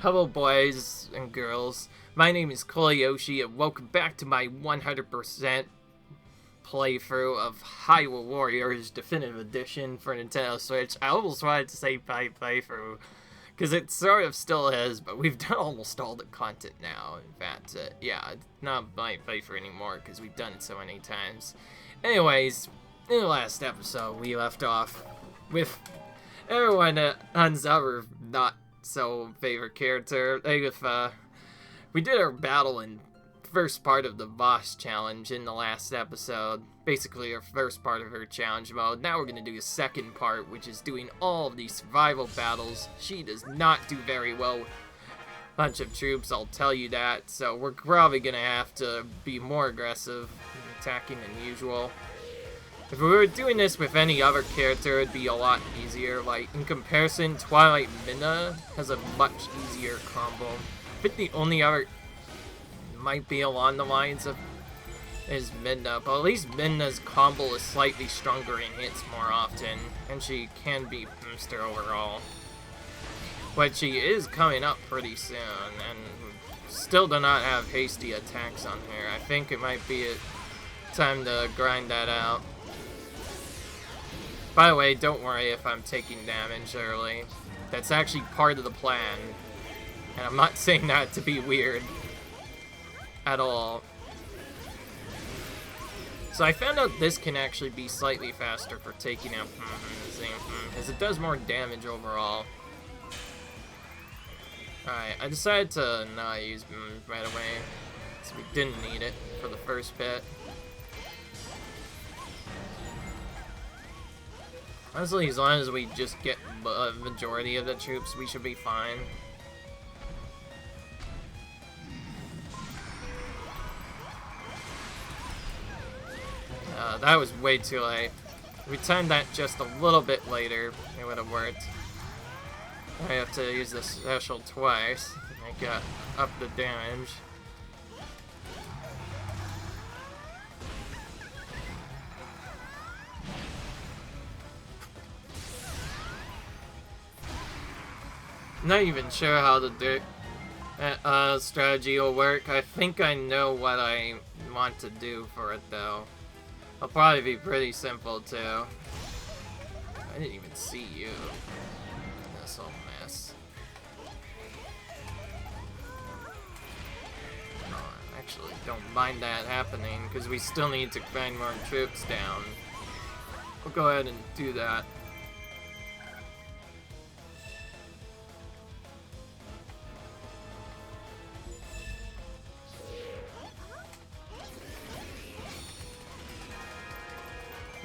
Hello boys and girls, my name is Koyoshi and welcome back to my 100% playthrough of Hyrule Warriors Definitive Edition for Nintendo Switch. I almost wanted to say playthrough, because it sort of still is, but we've done almost all the content now. In fact, yeah, it's not my playthrough anymore because we've done it so many times. Anyways, in the last episode we left off with everyone on our not so favorite character, Agaitha. We did our battle in first part of the boss challenge in the last episode. Basically our first part of her challenge mode. Now we're going to do the second part, which is doing all of these survival battles. She does not do very well with a bunch of troops, I'll tell you that. So we're probably going to have to be more aggressive in attacking than usual. If we were doing this with any other character, it'd be a lot easier. Like, in comparison, Twilight Midna has a much easier combo. I think the only other might be along the lines of is Midna, but at least Midna's combo is slightly stronger and hits more often, and she can beat Booster overall. But she is coming up pretty soon, and still do not have hasty attacks on her. I think it might be time to grind that out. By the way, don't worry if I'm taking damage early. That's actually part of the plan. And I'm not saying that to be weird at all. So I found out this can actually be slightly faster for taking out as it does more damage overall. Alright, I decided to not use right away, so we didn't need it for the first bit. Honestly, as long as we just get a majority of the troops, we should be fine. That was way too late. If we timed that just a little bit later, it would have worked. I have to use this special twice to make up the damage. Not even sure how the strategy will work. I think I know what I want to do for it though. It'll probably be pretty simple too. I didn't even see you. This whole mess. Oh, I actually don't mind that happening because we still need to grind more troops down. We'll go ahead and do that.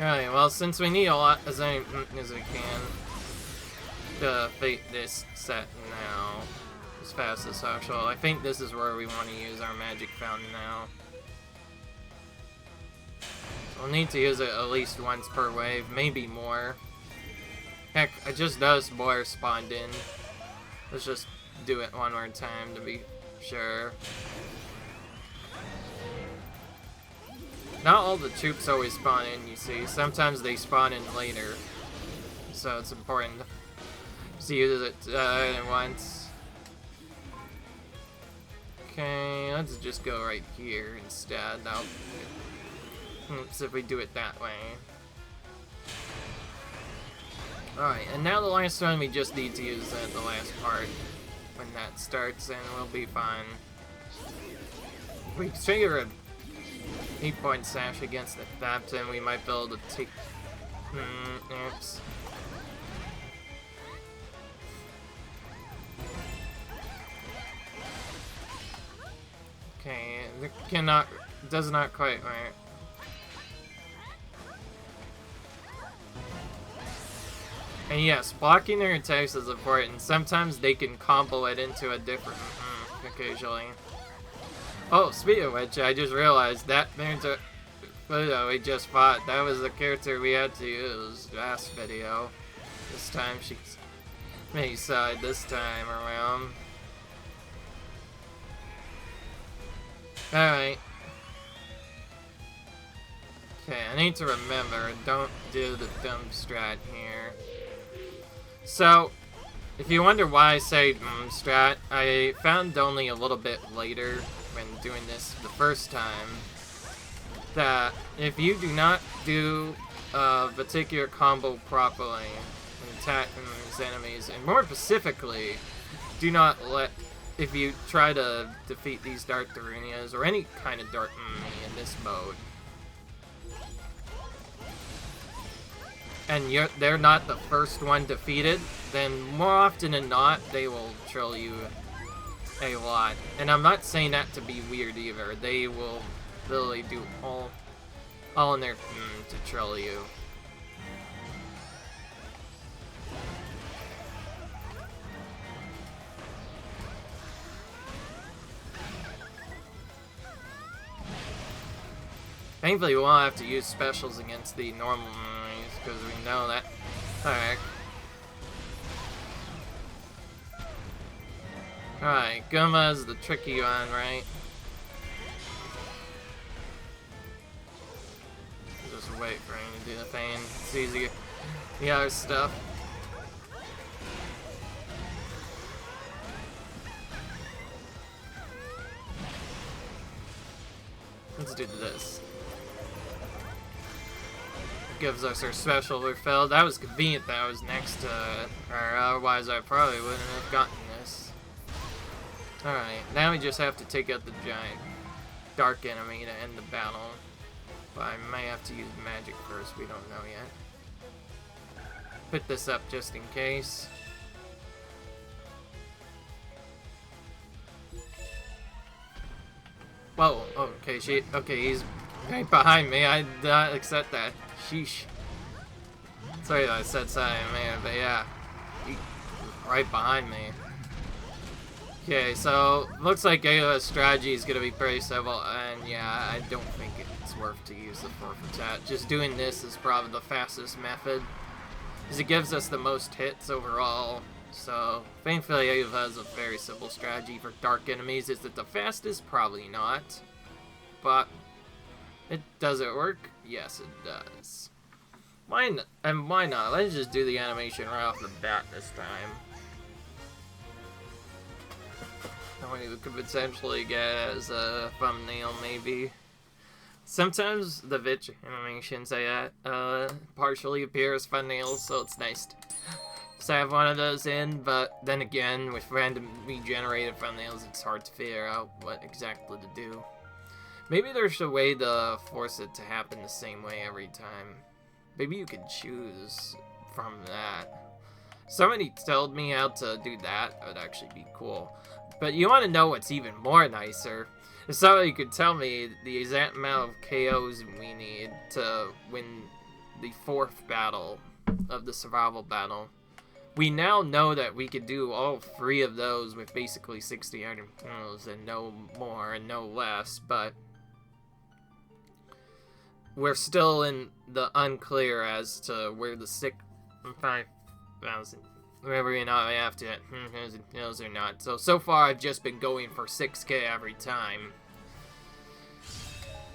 Alright, well, since we need a lot as we can to beat this set now as fast as possible, I think this is where we want to use our magic fountain now. We'll need to use it at least once per wave, maybe more. Heck, I just noticed more spawned in. Let's just do it one more time to be sure. Not all the troops always spawn in, you see. Sometimes they spawn in later. So it's important to use it once. Okay, let's just go right here instead. See if we do it that way. Alright, and now the last one we just need to use the last part. When that starts, and we'll be fine. If we trigger a 8-point sash against the captain, we might be able to take... oops. Okay, it does not quite work. And yes, blocking their attacks is important. Sometimes they can combo it into a different... occasionally. Oh, speaking of which, I just realized that character we just fought, that was the character we had to use last video. This time she's May side this time around. Alright. Okay, I need to remember, don't do the dumb strat here. So, If you wonder why I say strat, I found only a little bit later when doing this the first time that if you do not do a particular combo properly and attack these enemies, and more specifically, do not let, if you try to defeat these Dark Darunias or any kind of Dark enemy in this mode, and they're not the first one defeated, then more often than not, they will troll you a lot. And I'm not saying that to be weird either. They will literally do all in their to troll you. Thankfully, we won't have to use specials against the normal enemies, because we know that. Alright. Alright, Guma's the tricky one, right? Just wait for him to do the thing. It's easy. The other stuff. Let's do this. Gives us our special refill. That was convenient that I was next to it, or otherwise I probably wouldn't have gotten this. Alright, now we just have to take out the giant dark enemy to end the battle. But I may have to use magic first, we don't know yet. Put this up just in case. Whoa, okay, he's right behind me. I did not accept that. Sheesh. Sorry that I said something, man, but yeah. He's right behind me. Okay, so looks like Agaitha's strategy is gonna be pretty simple, and yeah, I don't think it's worth to use the fourth attack. Just doing this is probably the fastest method, because it gives us the most hits overall. So, thankfully, Agaitha has a very simple strategy for dark enemies. Is it the fastest? Probably not. But, does it work? Yes, it does. Why not? Let's just do the animation right off the bat this time. We could potentially get as a thumbnail, maybe. Sometimes the Vitch animations I partially appear as thumbnails, so it's nice to have one of those in, but then again, with randomly generated thumbnails, it's hard to figure out what exactly to do. Maybe there's a way to force it to happen the same way every time. Maybe you could choose from that. Somebody told me how to do that. That would actually be cool. But you want to know what's even more nicer? If somebody could tell me the exact amount of KOs we need to win the fourth battle of the survival battle. We now know that we could do all three of those with basically 60 item kills and no more and no less, but we're still in the unclear as to where the 5,000, whether or not I have to hit kills or not. So far I've just been going for 6k every time.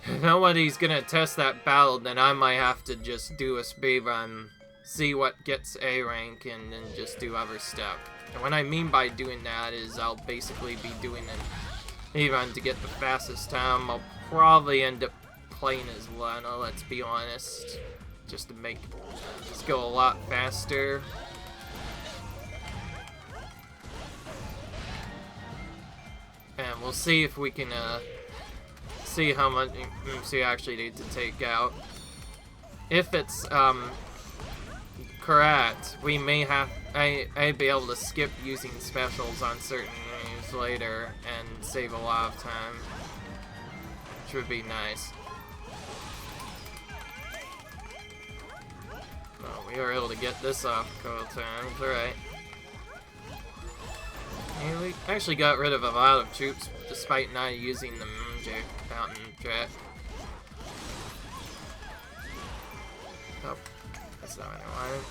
If nobody's gonna test that battle, then I might have to just do a speedrun, see what gets A rank, and then just do other stuff. And what I mean by doing that is I'll basically be doing an speedrun to get the fastest time. I'll probably end up playing as Lana, let's be honest, just to make this go a lot faster. And we'll see if we can see how much we actually need to take out. If it's correct, we may have I'd be able to skip using specials on certain moves later and save a lot of time, which would be nice. Well, we were able to get this off a couple times, alright. And we actually got rid of a lot of troops despite not using the Mountain Jet. Oh, that's not what I wanted.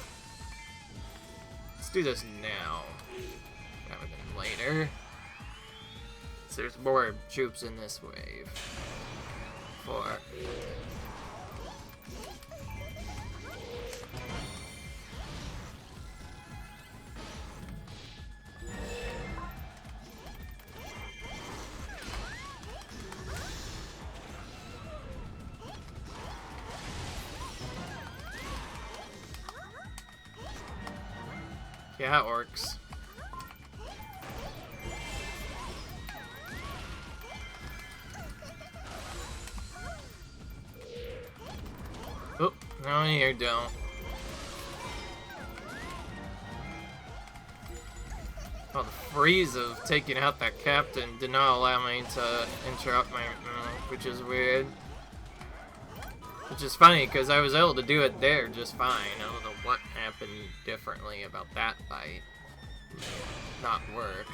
Let's do this now, rather than later. So there's more troops in this wave. 4. Okay, that works. Oh, no, you don't. Well, the freeze of taking out that captain did not allow me to interrupt my move, which is weird. Which is funny, because I was able to do it there just fine. I don't know what happened differently about that fight. Not work.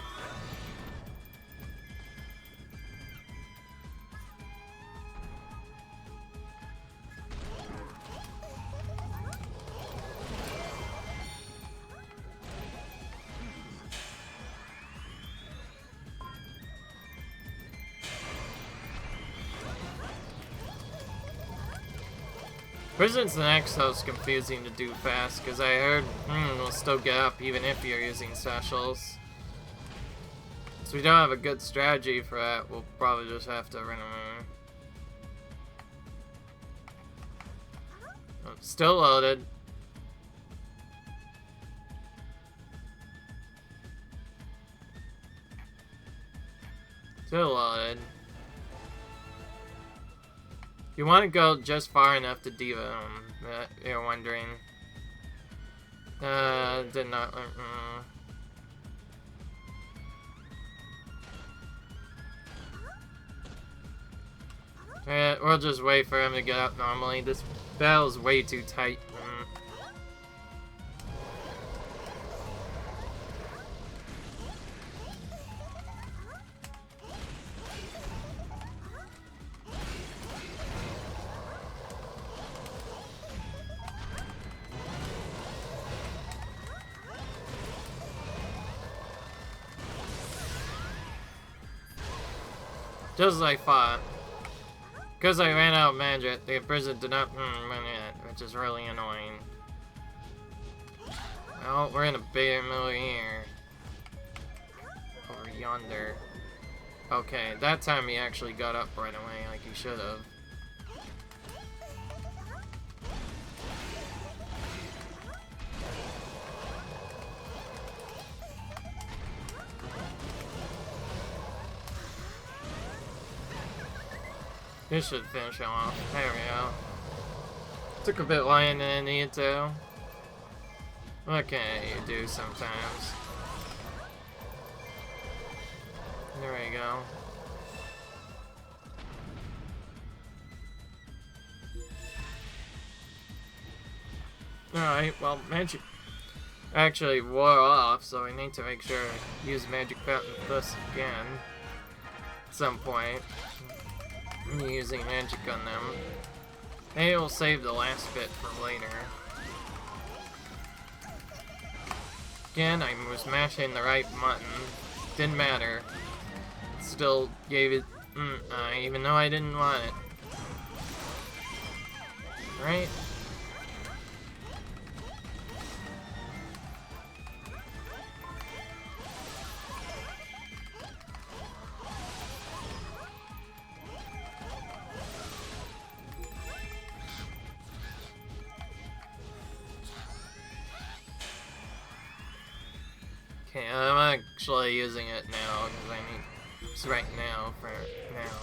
Prison's the next host confusing to do fast, because I heard will still get up even if you're using specials. So we don't have a good strategy for that, we'll probably just have to run away. Oh, still loaded. Still loaded. You want to go just far enough to Diva, you're wondering. Did not. We'll just wait for him to get up normally. This battle's way too tight. Just as I thought. Because I ran out of magic, the prison did not run it, which is really annoying. Well, we're in a big middle here. Over yonder. Okay, that time he actually got up right away like he should have. This should finish him off. There we go. Took a bit longer than I needed to. What can you do sometimes? There we go. Alright, well, magic actually wore off, so we need to make sure to use magic fountain this again. At some point. Using magic on them. Maybe we'll save the last bit for later. Again, I was mashing the right button. Didn't matter. Still gave it even though I didn't want it. Right? Okay, I'm actually using it now because I need it's right now for now.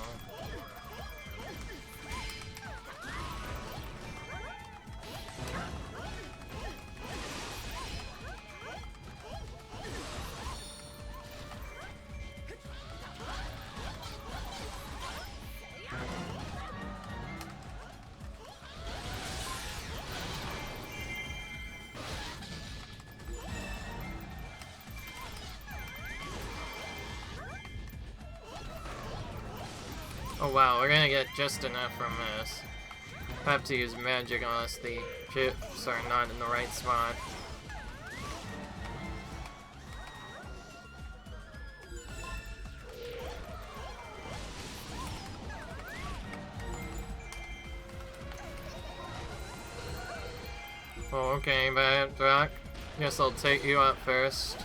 Oh wow, we're gonna get just enough from this. I have to use magic unless the chips are not in the right spot. Oh, okay, bad rock. Guess I'll take you up first.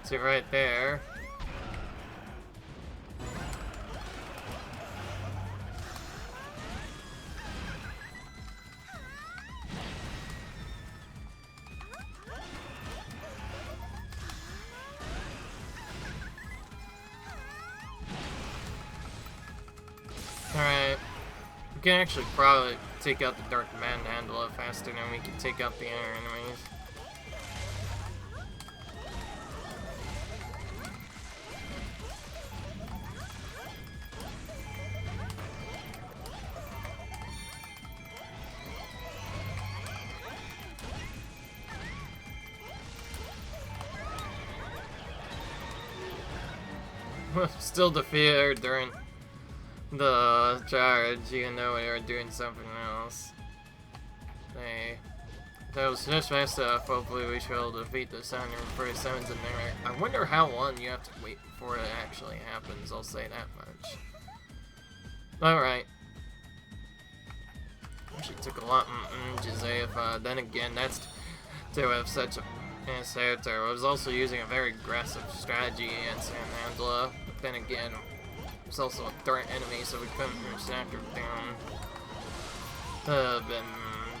See right there. can actually probably take out the Dark Manhandler faster than we can take out the other enemies. Still defeat her during the charge, even though we were doing something else. Hey, that was just messed up. Hopefully we shall defeat the 747s in there. I wonder how long you have to wait before it actually happens, I'll say that much. Alright. Actually took a lot Agaitha. Then again, that's to have such a character. I was also using a very aggressive strategy against Angela. But then again, there's also a threat enemy, so we couldn't snap her down.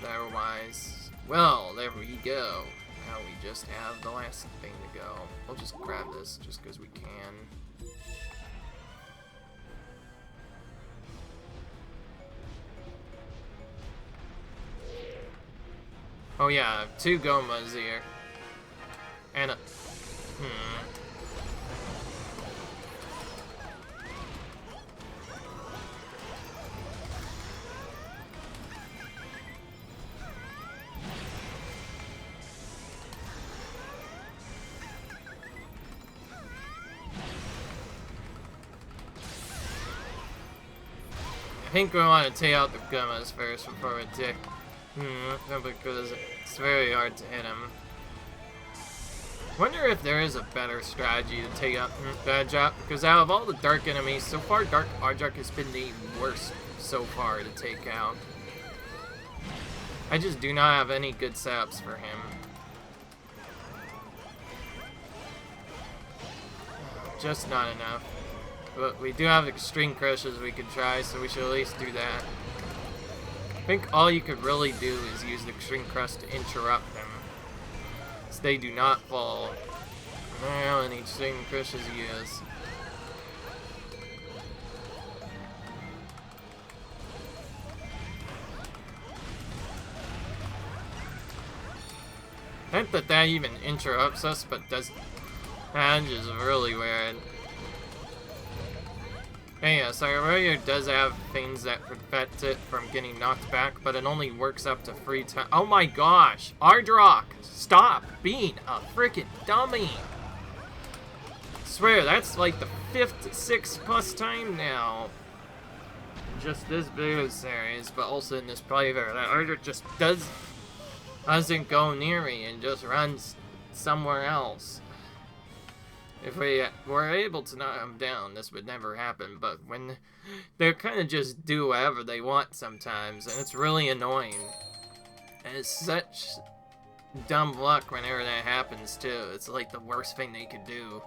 Otherwise, well, there we go. Now we just have the last thing to go. We'll just grab this just because we can. Oh yeah, 2 Gomas here. And a... I think we want to take out the Gomas first before we take... because it's very hard to hit him. Wonder if there is a better strategy to take out Badjak, because out of all the dark enemies, so far Dark Badjak has been the worst so far to take out. I just do not have any good setups for him. Just not enough. But we do have extreme crushes we could try, so we should at least do that. I think all you could really do is use the extreme crush to interrupt them. So they do not fall. Well, and extreme crushes he is. Not that that even interrupts us, but does. That is really weird. Hey, Hyrule Warrior does have things that prevent it from getting knocked back, but it only works up to 3 times. Oh my gosh! Ardrock! Stop being a freaking dummy! I swear, that's like the 5th, 6th plus time now. Just this video series, but also in this playthrough. That Ardrock just doesn't go near me and just runs somewhere else. If we were able to knock him down, this would never happen, but when they kind of just do whatever they want sometimes, and it's really annoying. And it's such dumb luck whenever that happens, too. It's like the worst thing they could do.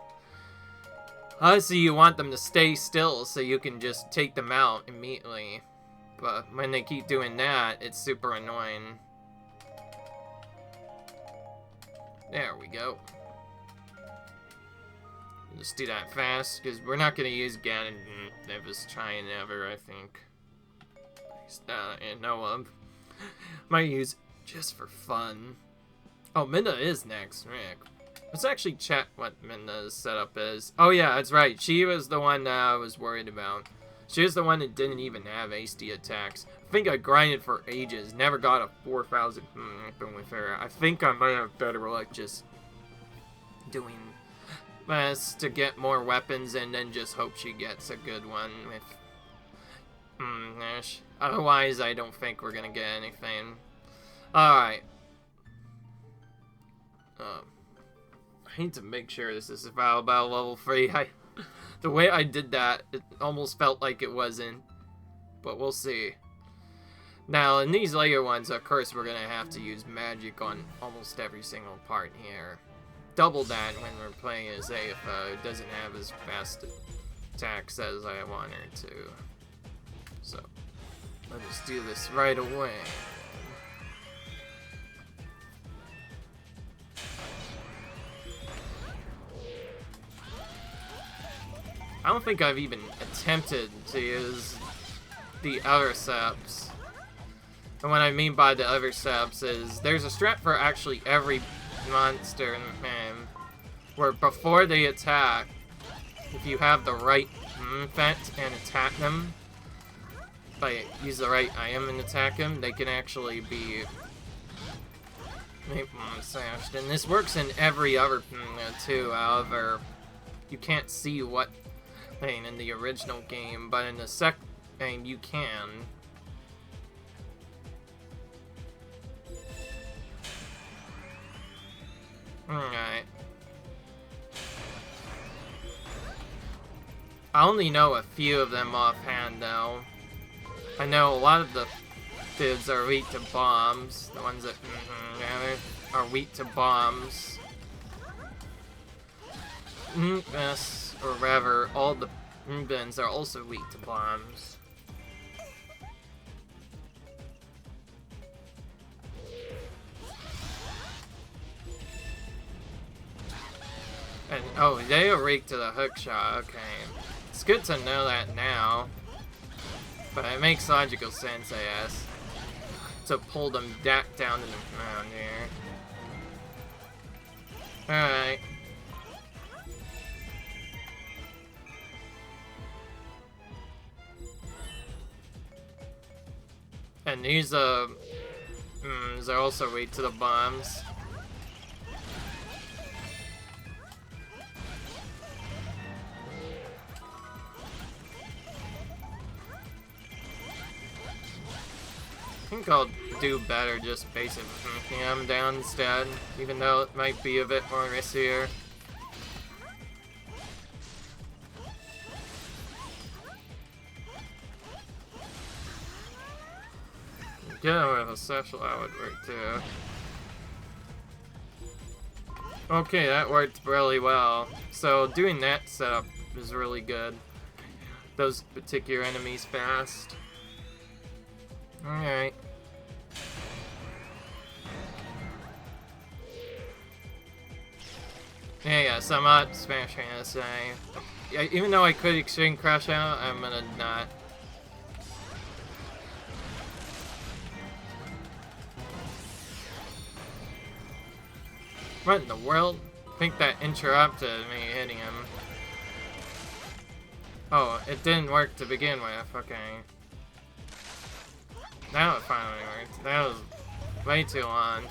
Obviously, you want them to stay still so you can just take them out immediately. But when they keep doing that, it's super annoying. There we go. Just do that fast, because we're not going to use Ganon Nevis trying ever, I think. Might use it just for fun. Oh, Minna is next, Rick. Let's actually check what Minna's setup is. Oh yeah, that's right. She was the one that I was worried about. She was the one that didn't even have HD attacks. I think I grinded for ages. Never got a 4,000 weapon with her. I think I might have better luck just doing best to get more weapons and then just hope she gets a good one with Nash. Otherwise, I don't think we're gonna get anything. Alright. I need to make sure this is about level 3. The way I did that, it almost felt like it wasn't. But we'll see. Now, in these later ones, of course, we're gonna have to use magic on almost every single part here. Double that when we're playing as Agaitha. It doesn't have as fast attacks as I want her to. So, let's just do this right away. I don't think I've even attempted to use the other subs. And what I mean by the other subs is there's a strat for actually every monster in the game where before they attack, if you have the right effect and attack them, use the right item and attack them, they can actually be slashed. And this works in every other too, however, you can't see what thing in the original game, but in the second game you can. Alright. I only know a few of them offhand, though. I know a lot of the dudes are weak to bombs. The ones that are weak to bombs. Yes, or rather, all the Mbins are also weak to bombs. And, oh, they are weak to the hook shot, okay. It's good to know that now. But it makes logical sense, I guess, to pull them back down to the ground here. Alright. And these, are also weak to the bombs. I think I'll do better just basic them down instead, even though it might be a bit more riskier. Yeah, with a special that would work too. Okay, that worked really well. So doing that setup is really good. Those particular enemies fast. Alright. Yeah, so I'm not smashing this thing. Even though I could extreme crash out, I'm gonna not. What in the world? I think that interrupted me hitting him. Oh, it didn't work to begin with. Okay. Now it finally worked. That was way too long.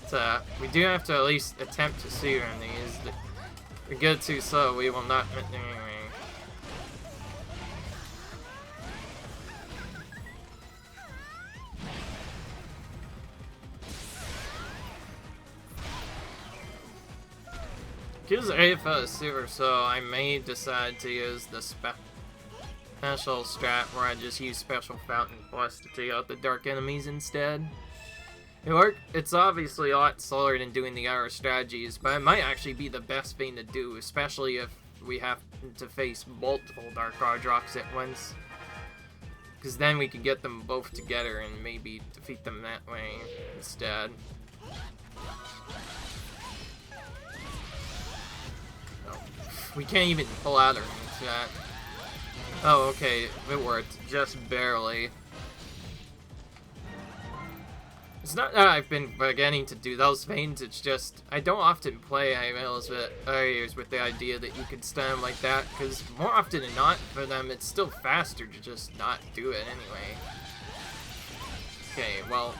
So, we do have to at least attempt to see on these. If we go too slow, we will not hit anything. Because Agaitha is super slow, I may decide to use the special strat where I just use Special Fountain Plus to take out the dark enemies instead. It's obviously a lot slower than doing the other strategies, but it might actually be the best thing to do, especially if we have to face multiple Dark Ardrocs at once. Because then we can get them both together and maybe defeat them that way instead. We can't even pull out our chat. Oh, okay, it worked. Just barely. It's not that I've been beginning to do those things, it's just I don't often play Hyrule Warriors with the idea that you could stun them like that, because more often than not, for them, it's still faster to just not do it anyway. Okay, well,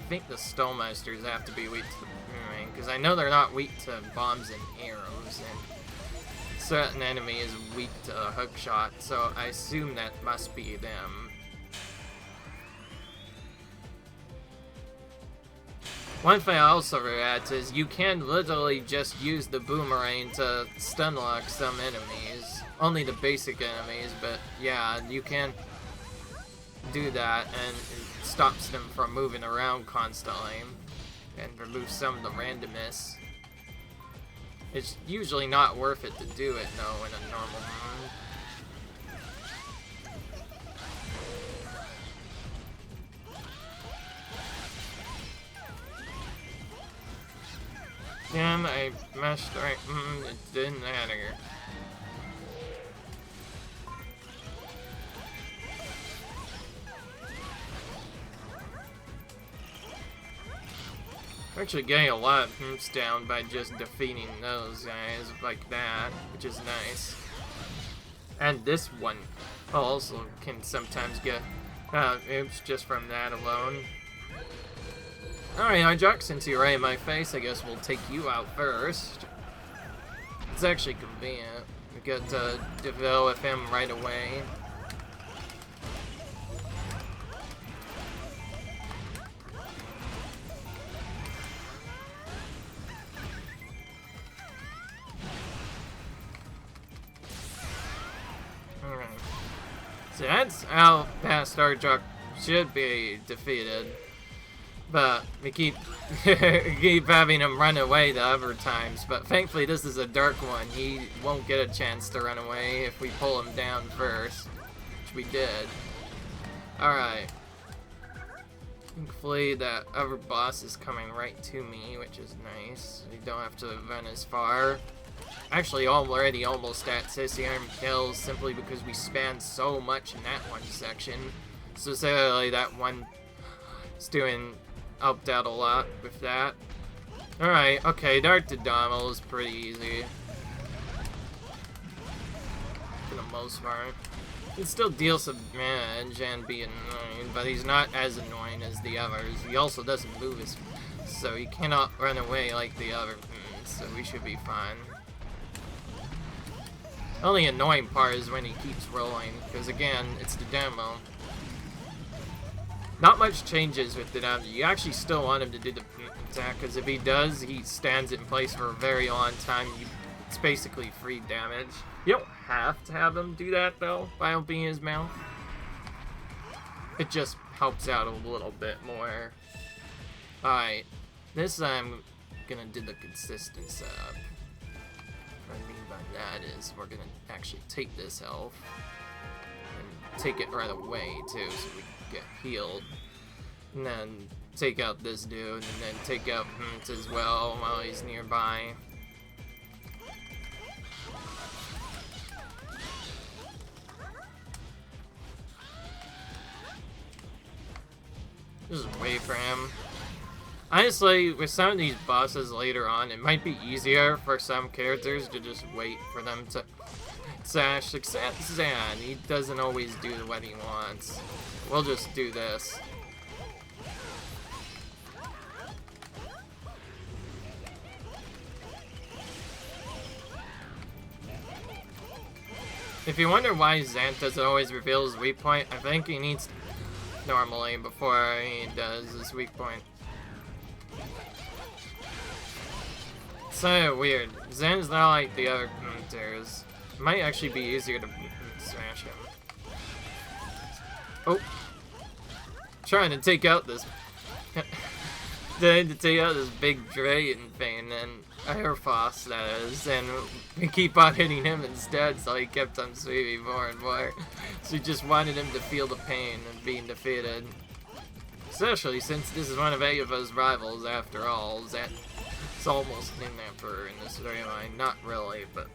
I think the Skullmeisters have to be weak to the boomerang, because I know they're not weak to bombs and arrows, and certain enemy is weak to a hook shot, so I assume that must be them. One thing I also read is you can literally just use the boomerang to stun lock some enemies. Only the basic enemies, but yeah, you can do that and it stops them from moving around constantly and removes some of the randomness. It's usually not worth it to do it though in a normal mode. Damn, I mashed right. It didn't matter. Actually getting a lot of hoops down by just defeating those guys like that, which is nice. And this one also can sometimes get oops just from that alone. Alright, Hydrox, since you're right in my face, I guess we'll take you out first. It's actually convenient. We get to develop him right away. Alright. So that's how fast our truck should be defeated. But we keep having him run away the other times. But thankfully this is a dark one. He won't get a chance to run away if we pull him down first. Which we did. Alright. Thankfully that other boss is coming right to me, which is nice. We don't have to run as far. Actually, already almost at Sissy Arm kills simply because we spanned so much in that one section. Specifically, that one is helped out a lot with that. Alright, okay, Dark to Donald is pretty easy. For the most part. He can still deal some damage and be annoying, but he's not as annoying as the others. He also doesn't move as, so he cannot run away like the other ones, so we should be fine. The only annoying part is when he keeps rolling, because again, it's the demo. Not much changes with the demo. You actually still want him to do the attack, because if he does, he stands in place for a very long time. It's basically free damage. You don't have to have him do that, though, by opening his mouth. It just helps out a little bit more. Alright, this I'm gonna do the consistent setup. What I mean by that is we're gonna actually take this health and take it right away too, so we can get healed, and then take out this dude, and then take out Hint as well while he's nearby. Just wait for him. Honestly, with some of these bosses later on, it might be easier for some characters to just wait for them to sash. Except Zan, he doesn't always do what he wants. We'll just do this. If you wonder why Zant doesn't always reveal his weak point, I think he needs normally before he does his weak point. It's kind of weird. Zen's not like the other characters. It might actually be easier to smash him. Oh! Trying to take out this this big dragon thing, and Airfoss, that is, and we keep on hitting him instead, so he kept on sweeping more and more. So we just wanted him to feel the pain of being defeated. Especially since this is one of Agaitha's rivals, after all. It's almost an emperor in this storyline. Not really, but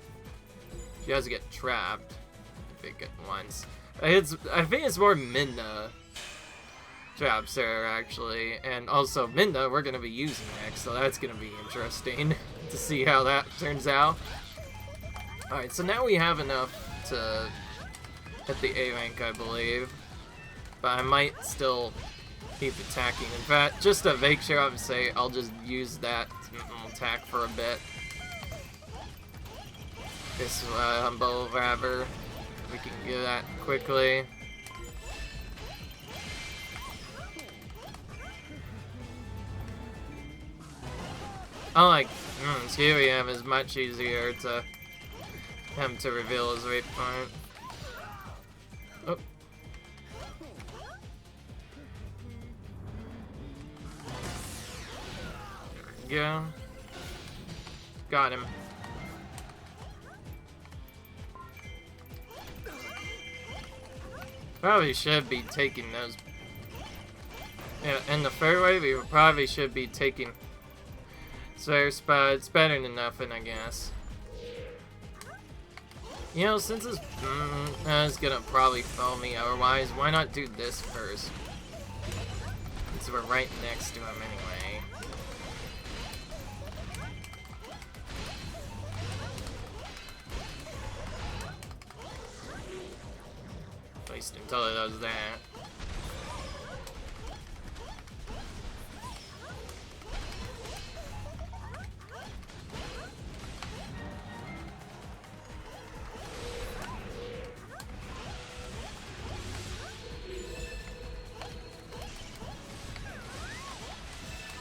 she does get trapped, I think, at once. I think it's more Minna traps her, actually. And also, Minna we're going to be using next, so that's going to be interesting to see how that turns out. Alright, so now we have enough to hit the A rank, I believe. But I might still keep attacking. In fact, just to make sure I'm safe, I'll just use that attack for a bit. This humble grabber. We can do that quickly. Unlike Tyrion, is much easier to him to reveal his weak point. Oh. There we go. Got him. Probably should be taking those. Yeah, in the third wave, we probably should be taking Spare, but it's better than nothing, I guess. You know, since it's gonna probably foul me otherwise, why not do this first? Since we're right next to him anyway. least until it does that.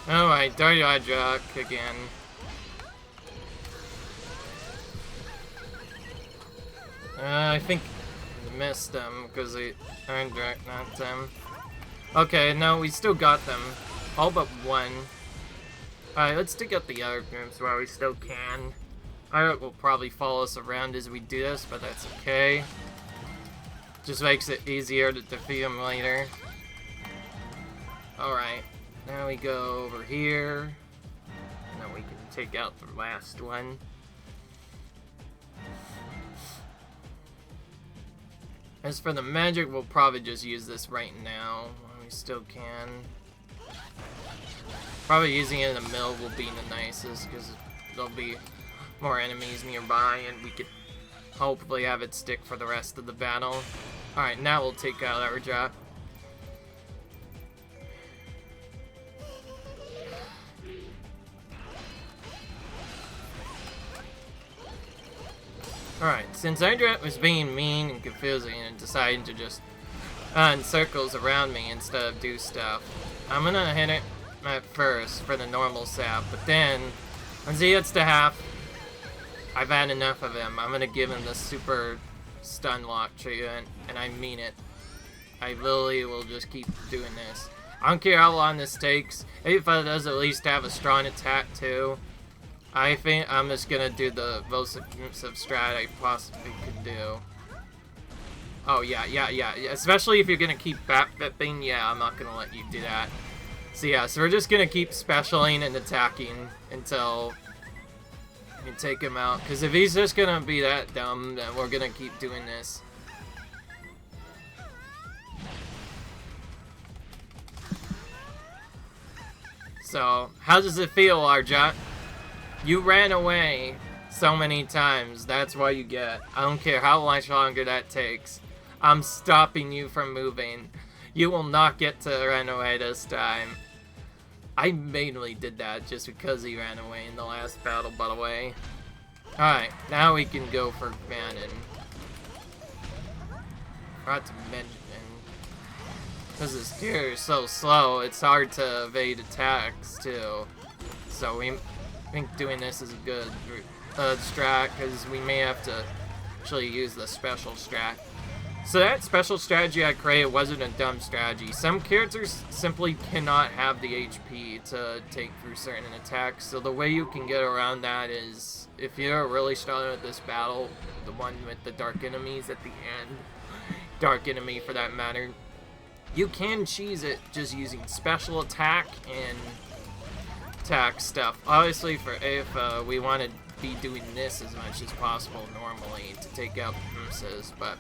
Alright, Dark again. I think I missed them because they Iron Drac knocked them. Okay, no, we still got them. All but one. Alright, let's dig up the other groups while we still can. Irot will probably follow us around as we do this, but that's okay. Just makes it easier to defeat him later. Alright, now we go over here. And then we can take out the last one. As for the magic, we'll probably just use this right now, when we still can. Probably using it in the middle will be the nicest, because there'll be more enemies nearby, and we could hopefully have it stick for the rest of the battle. Alright, now we'll take out our drop. Alright, since Idrat was being mean and confusing and deciding to just run circles around me instead of do stuff, I'm gonna hit it at first for the normal sap, but then, once he gets to half, I've had enough of him. I'm gonna give him the super stun lock treatment, and I mean it. I literally will just keep doing this. I don't care how long this takes. Agaitha does at least have a strong attack too. I think I'm just gonna do the most aggressive strat I possibly could do. Oh yeah. Especially if you're gonna keep backflipping, yeah, I'm not gonna let you do that. So yeah, so we're just gonna keep specialing and attacking until we take him out. Because if he's just gonna be that dumb, then we're gonna keep doing this. So, how does it feel, Arjot? You ran away so many times. That's what you get. I don't care how much longer that takes. I'm stopping you from moving. You will not get to run away this time. I mainly did that just because he ran away in the last battle, by the way. Alright, now we can go for Ganon. Forgot to mention, because this gear is so slow, it's hard to evade attacks too. So I think doing this is a good strat, because we may have to actually use the special strat. So that special strategy I created wasn't a dumb strategy. Some characters simply cannot have the HP to take through certain attacks, so the way you can get around that is, if you're really struggling with this battle, the one with the dark enemies at the end, dark enemy for that matter, you can cheese it just using special attack and attack stuff. Obviously for Agaitha, we want to be doing this as much as possible normally to take out the princes, but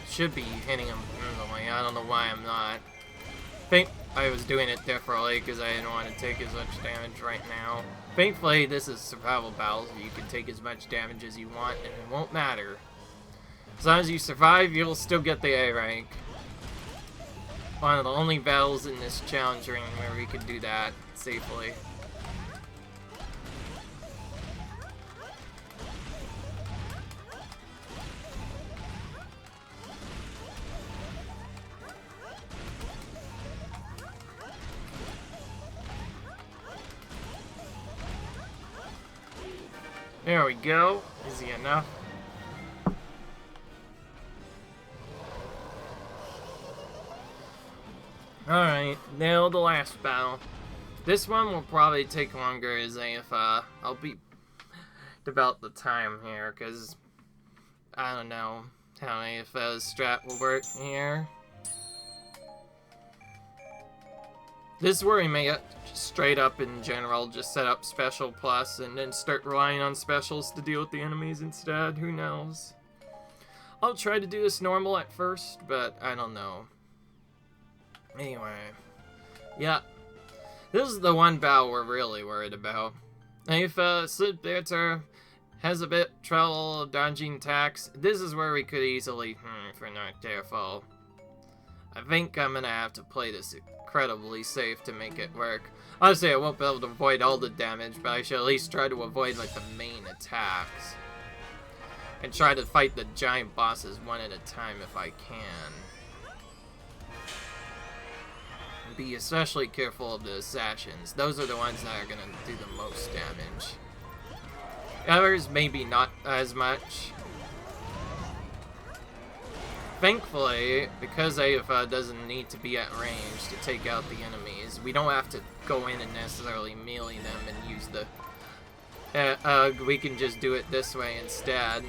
should be hitting him normally. I don't know why I'm not. I think I was doing it differently because I didn't want to take as much damage right now. Thankfully, this is survival battles where you can take as much damage as you want and it won't matter. As long as you survive, you'll still get the A rank. One of the only battles in this challenge ring where we can do that safely. There we go. Easy enough. Alright, now the last battle. This one will probably take longer as Agaitha. I'll be about the time here, because I don't know how Agaitha's strat will work here. This is where we may straight up in general just set up special plus and then start relying on specials to deal with the enemies instead. Who knows? I'll try to do this normal at first, but I don't know. Anyway, Yeah. This is the one battle we're really worried about. If Slipbitter has a bit trouble dodging attacks, this is where we could easily, if we're not careful. I think I'm gonna have to play this incredibly safe to make it work. Honestly, I won't be able to avoid all the damage, but I should at least try to avoid, like, the main attacks. And try to fight the giant bosses one at a time if I can. Be especially careful of the assassins. Those are the ones that are gonna do the most damage. Others maybe not as much. Thankfully, because Agaitha doesn't need to be at range to take out the enemies, we don't have to go in and necessarily melee them and use the... we can just do it this way instead.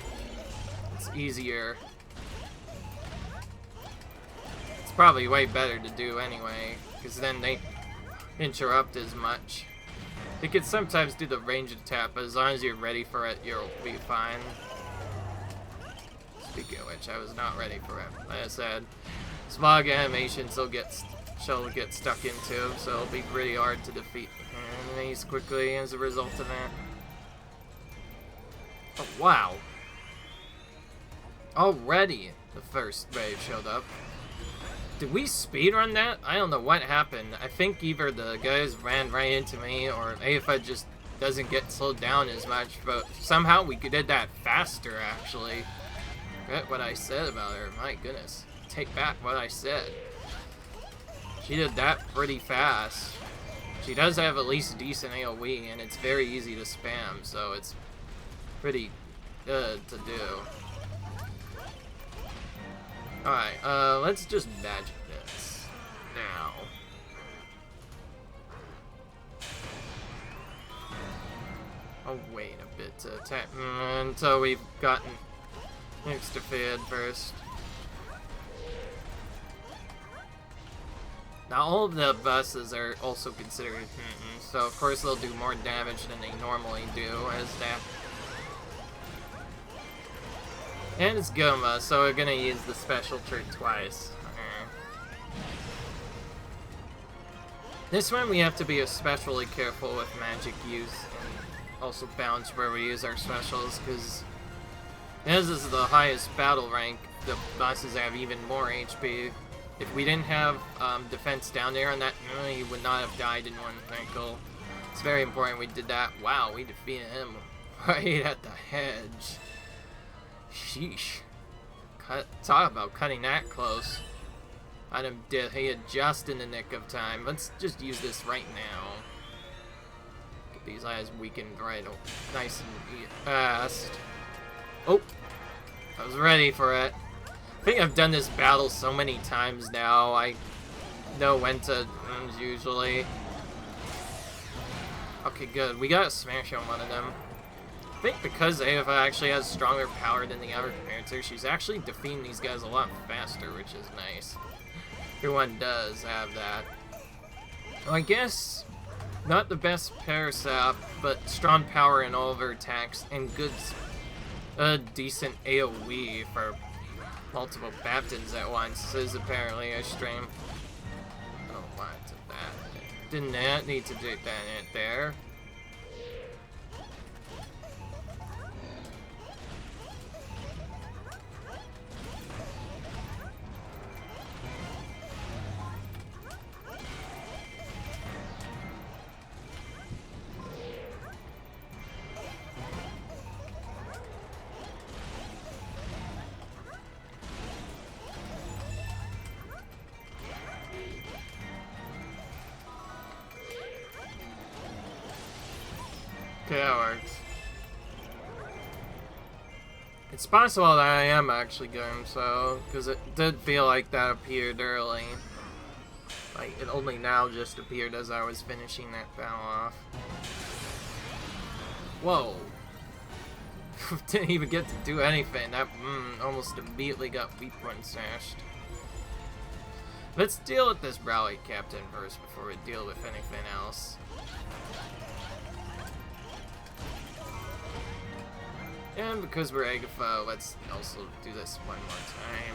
It's easier. It's probably way better to do anyway, because then they interrupt as much. You can sometimes do the ranged attack, but as long as you're ready for it, you'll be fine. Speaking of which, I was not ready for it. Like I said, smog animations she'll get stuck into, so it'll be pretty hard to defeat enemies quickly as a result of that. Oh, wow. Already, the first wave showed up. Did we speedrun that? I don't know what happened. I think either the guys ran right into me, or Agaitha just doesn't get slowed down as much, but somehow we did that faster, actually. Forget what I said about her. My goodness. Take back what I said. She did that pretty fast. She does have at least decent AoE, and it's very easy to spam, so it's pretty good to do. Alright, let's just magic this now. I'll wait a bit to attack until we've gotten next to Fid first. Now all of the buses are also considered so of course they'll do more damage than they normally do as that. And it's Goma, so we're gonna use the special trick twice. This one we have to be especially careful with magic use and also balance where we use our specials, because as this is the highest battle rank, the bosses have even more HP. If we didn't have defense down there on that, he would not have died in one cycle. It's very important we did that. Wow, we defeated him right at the hedge. Sheesh. Talk about cutting that close. I did hit just in the nick of time. Let's just use this right now. Get these eyes weakened right nice and fast. Oh, I was ready for it. I think I've done this battle so many times now. I know when to usually. Okay, good. We got a smash on one of them. I think because Agaitha actually has stronger power than the other characters, she's actually defeating these guys a lot faster, which is nice. Everyone does have that. Well, I guess not the best Parasap, but strong power in all of her attacks and good, decent AoE for multiple Baptins at once is apparently a stream. Oh, what did that? Didn't that need to do that there? Okay, that works. It's possible that I am actually going so, because it did feel like that appeared early. Like, it only now just appeared as I was finishing that battle off. Whoa. Didn't even get to do anything. That almost immediately got weak point smashed. Let's deal with this Rally Captain first before we deal with anything else. And because we're Agaitha, let's also do this one more time.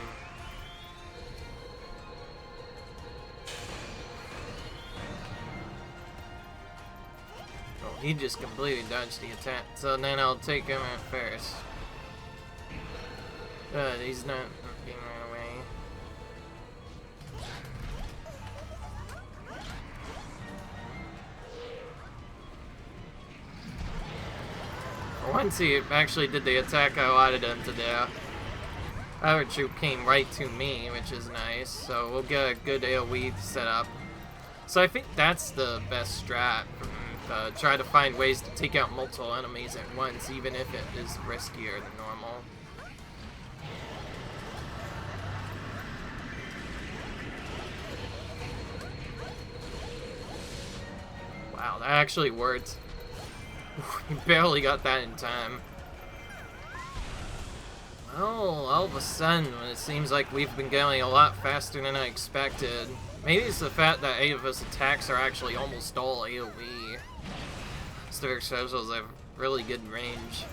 he just completely dodged the attack. So then I'll take him at first. He's not getting right away. For once he actually did the attack I wanted him to do. Our troop came right to me, which is nice. So we'll get a good AoE set up. So I think that's the best strat. Try to find ways to take out multiple enemies at once, even if it is riskier than normal. Wow, that actually worked. We barely got that in time. Well, all of a sudden, it seems like we've been going a lot faster than I expected. Maybe it's the fact that 8 of us attacks are actually almost all AoE. Their specials have really good range.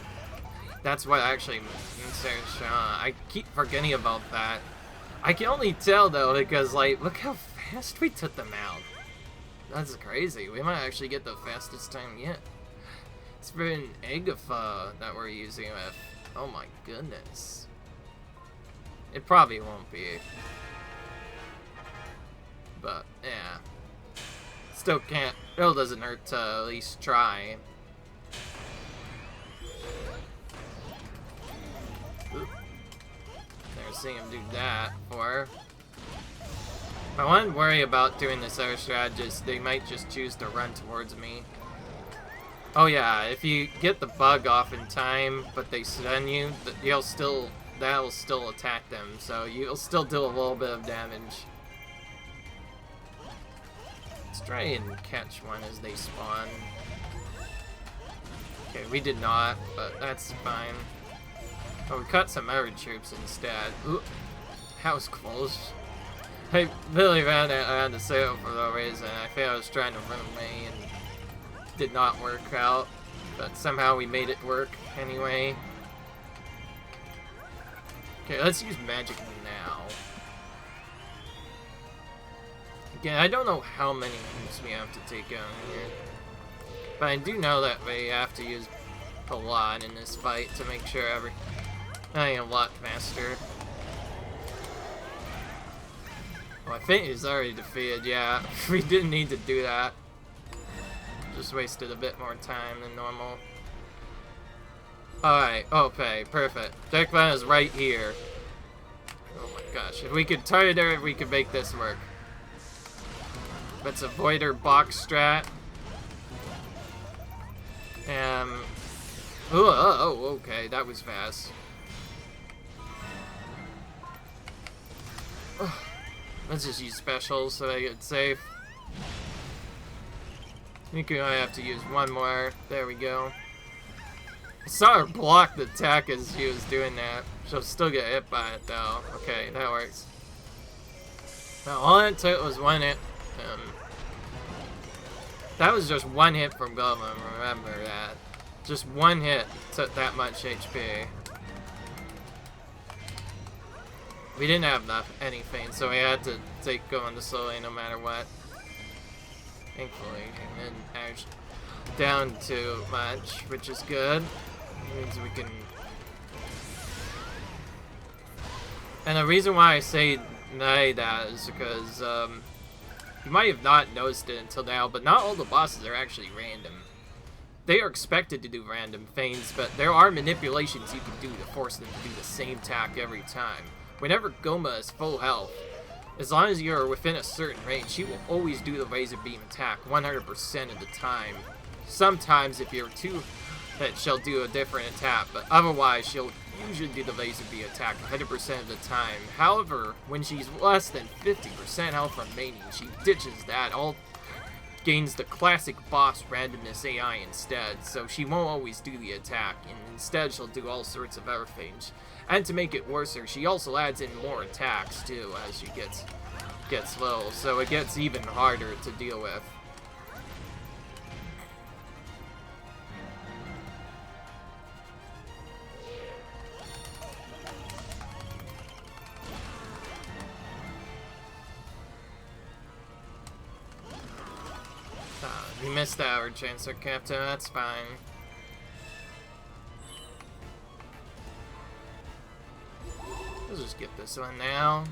That's what actually makes their shot. I keep forgetting about that. I can only tell though because like, look how fast we took them out. That's crazy. We might actually get the fastest time yet. It's been Agaitha that we're using with. Oh my goodness. It probably won't be. But yeah. Still can't. Still doesn't hurt to at least try. Oop. Never seen him do that before. I wouldn't worry about doing this other strategist. They might just choose to run towards me. Oh yeah, if you get the bug off in time, but they stun you, that'll still attack them. So you'll still do a little bit of damage. Let's try and catch one as they spawn. Okay, we did not, but that's fine. Oh, we cut some other troops instead. Ooh, that was close. I really ran out of sail for no reason. I think I was trying to run away and did not work out, but somehow we made it work anyway. Okay, let's use magic now. Again, I don't know how many moves we have to take out here, but I do know that we have to use a lot in this fight to make sure everything a lot faster. Oh, I think he's already defeated, yeah. We didn't need to do that. Just wasted a bit more time than normal. Alright, okay, perfect. Jackman is right here. Oh my gosh, if we could target her, we could make this work. Let's avoid her box strat. Oh, okay, that was fast. Let's just use specials so I get safe. I think we only have to use one more. There we go. I saw her block the attack as she was doing that. She'll still get hit by it though. Okay, that works. Now all it took was one hit. That was just one hit from Ganon, remember that. Just one hit took that much HP. We didn't have anything, so we had to take going to slowly no matter what. Thankfully, and then actually down too much, which is good. It means we can. And the reason why I say that is because you might have not noticed it until now, but not all the bosses are actually random. They are expected to do random things, but there are manipulations you can do to force them to do the same attack every time. Whenever Goma is full health, as long as you're within a certain range, she will always do the laser beam attack 100% of the time. Sometimes if you're too, that she'll do a different attack, but otherwise she'll usually do the laser beam attack 100% of the time. However, when she's less than 50% health remaining, she ditches that, gains the classic boss randomness AI instead, so she won't always do the attack, and instead she'll do all sorts of other things. And to make it worse, she also adds in more attacks too as she gets low, so it gets even harder to deal with. We missed our chance, our Captain. That's fine. Let's just get this one now.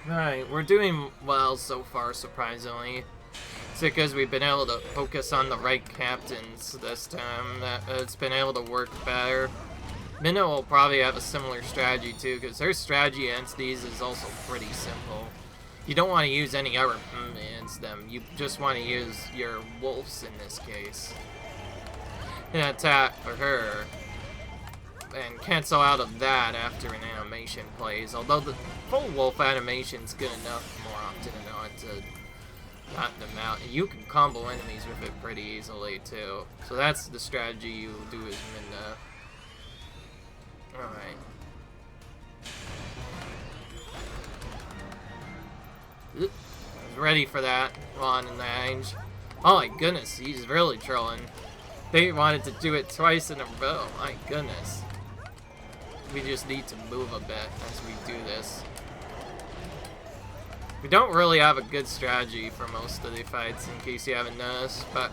Alright, we're doing well so far, surprisingly. It's because we've been able to focus on the right captains this time. That it's been able to work better. Minna will probably have a similar strategy too, because her strategy against these is also pretty simple. You don't want to use any other against them. You just want to use your wolves in this case. And attack for her. And cancel out of that after an animation plays. Although the full wolf animation's good enough more often than not to knock them out. And you can combo enemies with it pretty easily too. So that's the strategy you do as Minna. Alright. I was ready for that. On in the range. Oh my goodness, he's really trolling. They wanted to do it twice in a row. My goodness. We just need to move a bit as we do this. We don't really have a good strategy for most of the fights, in case you haven't noticed, but...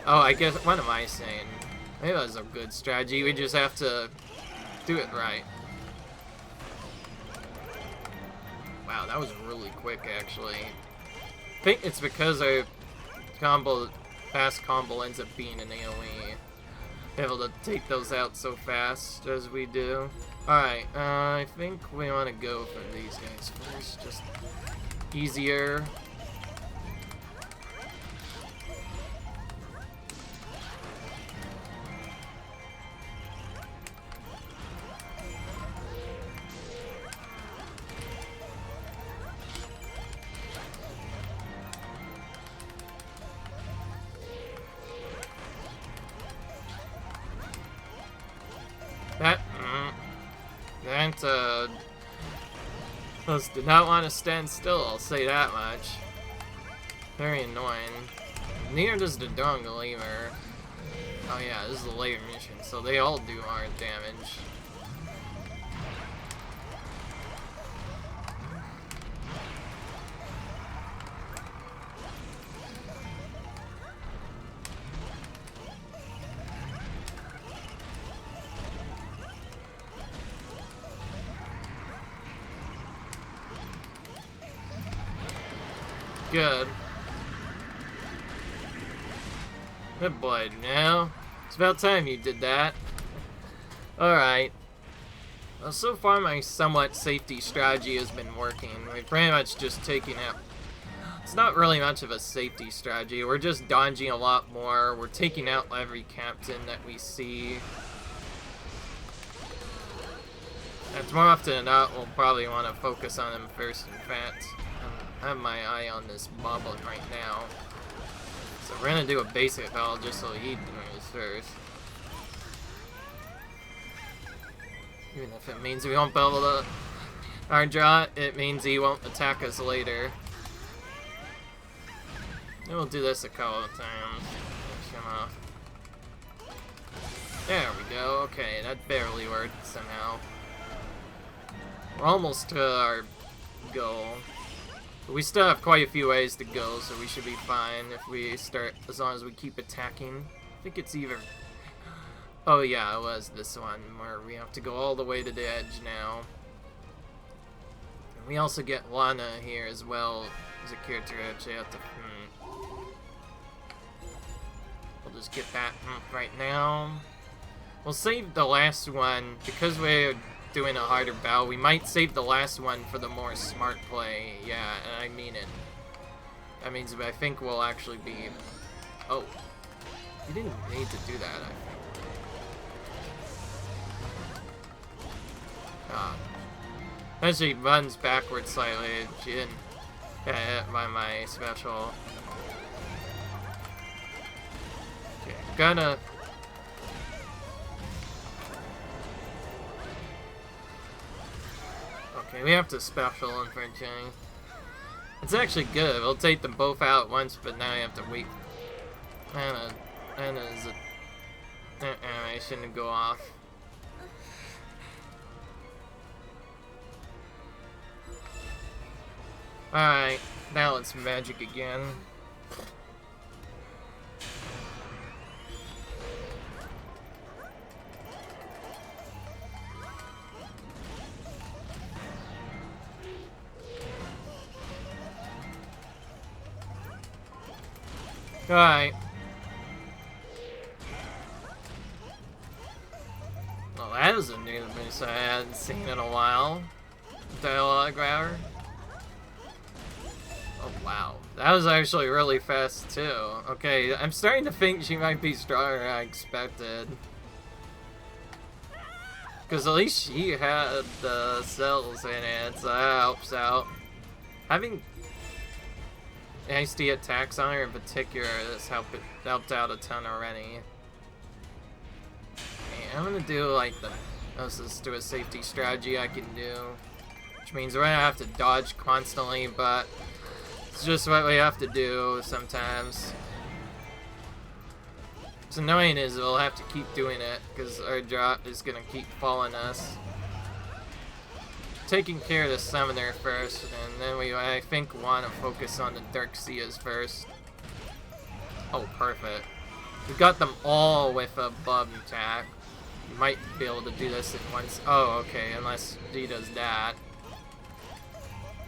Oh, I guess, what am I saying? Maybe that's a good strategy, we just have to do it right. Wow, that was really quick, actually. I think it's because our fast combo ends up being an AoE. Able to take those out so fast as we do. Alright, I think we want to go for these guys first. Just easier. Those did not want to stand still, I'll say that much. Very annoying. Neither does the Dongle either. Oh yeah, this is a later mission, so they all do hard damage. Good. Good boy, now. It's about time you did that. Alright. Well, so far my somewhat safety strategy has been working. We're pretty much just taking out... It's not really much of a safety strategy. We're just dodging a lot more. We're taking out every captain that we see. And more often than not, we'll probably want to focus on them first, in fact. I have my eye on this Boblin right now. So we're gonna do a basic battle just so he does first. Even if it means we won't be able to hard draw, it means he won't attack us later. And we'll do this a couple of times. Finish him off. There we go. Okay, that barely worked somehow. We're almost to our goal. But we still have quite a few ways to go, so we should be fine if we start, as long as we keep attacking. I think it's either... Oh yeah, it was this one, where we have to go all the way to the edge now. And we also get Lana here as well, as a character I actually have to... We'll just get that right now. We'll save the last one, because we're doing a harder battle. We might save the last one for the more smart play. Yeah, and I mean it. That means I think we'll actually be... Oh. You didn't need to do that, I think. Actually runs backwards slightly. She didn't get hit by my special. Okay, gonna... Okay, we have to special, unfortunately. It's actually good. We'll take them both out at once, but now you have to wait. Anna's animation to go off. Alright, now it's magic again. Alright. Well, that was a new moose I hadn't seen in a while. Dialogue hour. Oh, wow. That was actually really fast, too. Okay, I'm starting to think she might be stronger than I expected. Because at least she had the cells in it, so that helps out. Having hasty attacks on her in particular has helped out a ton already. Okay, I'm gonna do like the closest to a safety strategy I can do. Which means we're gonna have to dodge constantly, but it's just what we have to do sometimes. What's annoying is we'll have to keep doing it because our drop is gonna keep following us. Taking care of the summoner first, and then we, I think, want to focus on the Dark Seas first. Oh, perfect. We got them all with a bub attack. We might be able to do this at once. Oh, okay, unless she does that.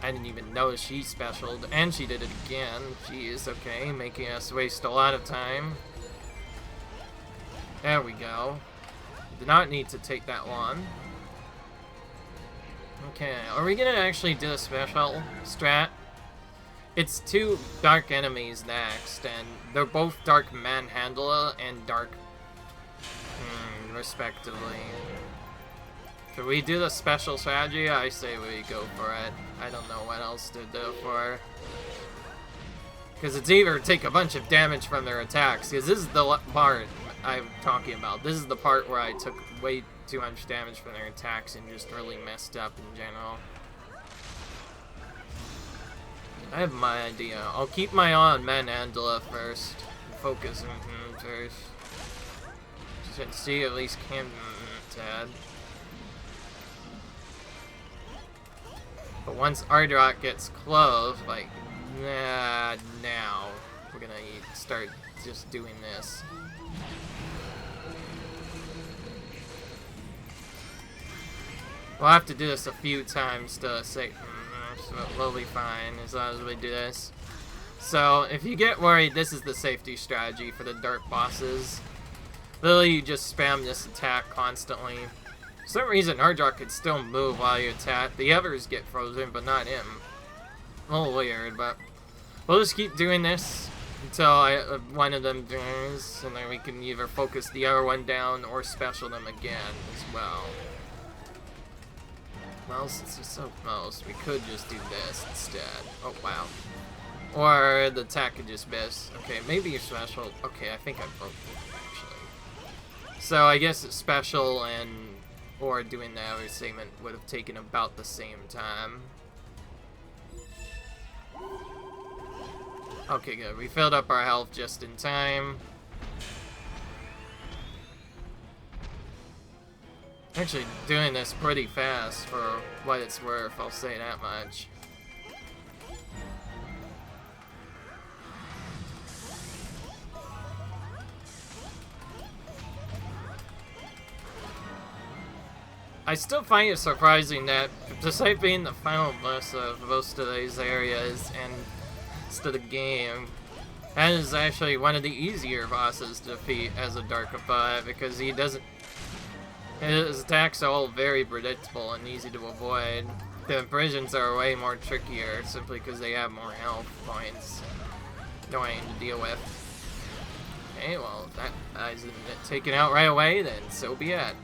I didn't even know she specialed, and she did it again. Jeez, okay, making us waste a lot of time. There we go. Did not need to take that long. Okay, are we gonna actually do a special strat? It's two dark enemies next, and they're both Dark Manhandler and Dark... respectively. Should we do the special strategy? I say we go for it. I don't know what else to do for. Because it's either take a bunch of damage from their attacks, because this is the part I'm talking about. This is the part where I took way too much damage from their attacks and just really messed up in general. I have my idea. I'll keep my eye on Manhandla first. Focus on him first. Should see at least Camden Tad. But once Ardrock gets close, like, nah, now we're gonna start just doing this. We'll have to do this a few times to say, so we'll be fine as long as we do this. So, if you get worried, this is the safety strategy for the dark bosses. Literally, you just spam this attack constantly. For some reason, Ardrock could still move while you attack. The others get frozen, but not him. A little weird, but we'll just keep doing this until one of them dies, and then we can either focus the other one down or special them again as well. Well, since it's so close, we could just do this instead. Oh, wow. Or the attack could just miss. Okay, maybe you're special. Okay, I think I broke it, actually. So I guess it's special and or doing the other segment would have taken about the same time. Okay, good. We filled up our health just in time. Actually doing this pretty fast for what it's worth, I'll say that much. I still find it surprising that, despite being the final boss of most of these areas and to the game, that is actually one of the easier bosses to defeat as a Dark Abide, because he doesn't... His attacks are all very predictable and easy to avoid. The imprisions are way more trickier, simply because they have more health points. Annoying to deal with. Okay, well, if that isn't taken out right away, then so be it.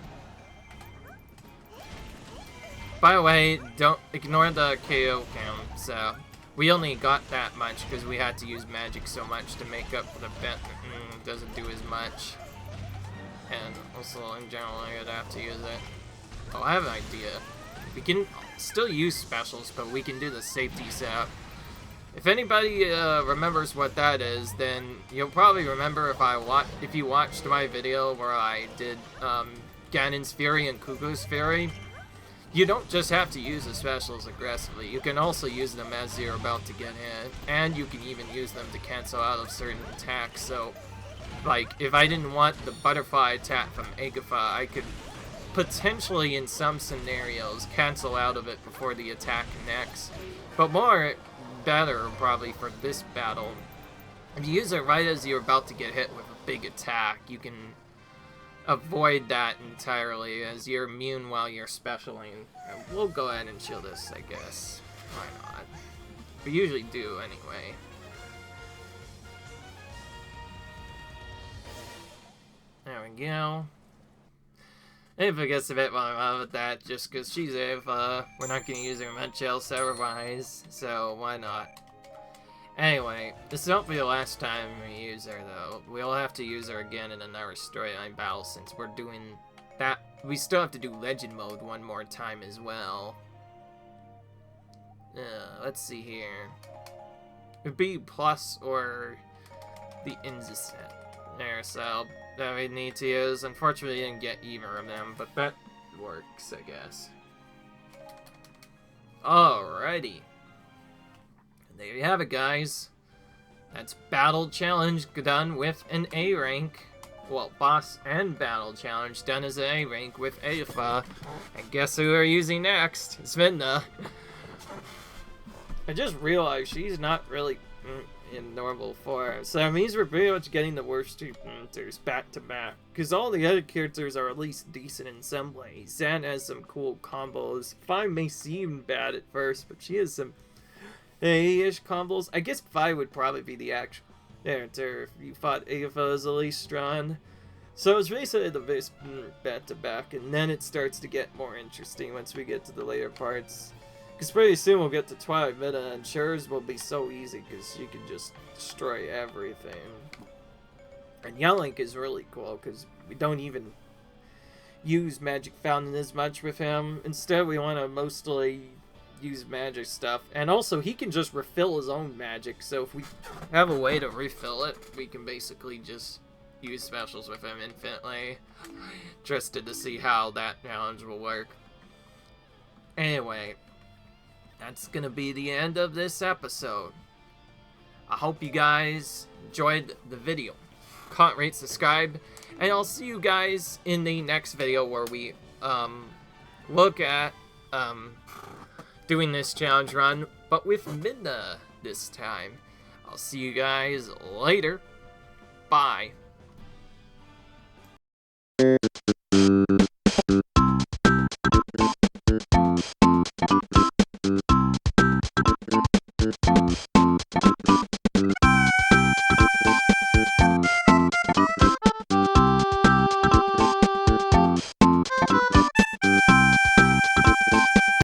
By the way, don't ignore the KO count, so we only got that much because we had to use magic so much to make up for the bet. Doesn't do as much. And also, in general, I would have to use it. Oh, I have an idea. We can still use specials, but we can do the safety setup. If anybody remembers what that is, then you'll probably remember if you watched my video where I did Ganon's Fury and Cucco's Fury. you don't just have to use the specials aggressively. You can also use them as you're about to get hit, and you can even use them to cancel out of certain attacks. So, like, if I didn't want the butterfly attack from Agaitha, I could potentially, in some scenarios, cancel out of it before the attack connects. But better, probably, for this battle, if you use it right as you're about to get hit with a big attack, you can avoid that entirely, as you're immune while you're specialing. And we'll go ahead and chill this, I guess. Why not? We usually do, anyway. There we go. Ava gets a bit wrong with that, just because she's Ava. We're not going to use her much else otherwise, so why not? Anyway, this won't be the last time we use her, though. We'll have to use her again in another storyline battle, since we're doing that. We still have to do Legend Mode one more time as well. Let's see here. It'd be plus or the Inza set. There, so that we need to use. Unfortunately, we didn't get either of them, but that works, I guess. Alrighty. There you have it, guys. That's Battle Challenge done with an A rank. Well, Boss and Battle Challenge done as an A rank with Agaitha. And guess who we're using next? It's Midna. I just realized she's not really in normal form. So that means we're pretty much getting the worst two hunters back to back. Because all the other characters are at least decent in some ways. Zan has some cool combos. Vi may seem bad at first, but she has some ish combos. I guess Vi would probably be the actual character if you fought Agaitha as the least strong. So it's basically the best back to back, and then it starts to get more interesting once we get to the later parts. Because pretty soon we'll get to Twilight Midna, and Shurs will be so easy because she can just destroy everything. And Yellink is really cool because we don't even use Magic Fountain as much with him. Instead, we want to mostly use magic stuff. And also, he can just refill his own magic, so if we have a way to refill it, we can basically just use specials with him infinitely. Interested to see how that challenge will work. Anyway, that's gonna be the end of this episode. I hope you guys enjoyed the video. Comment, rate, subscribe, and I'll see you guys in the next video where we look at doing this challenge run, but with Midna this time. I'll see you guys later. Bye.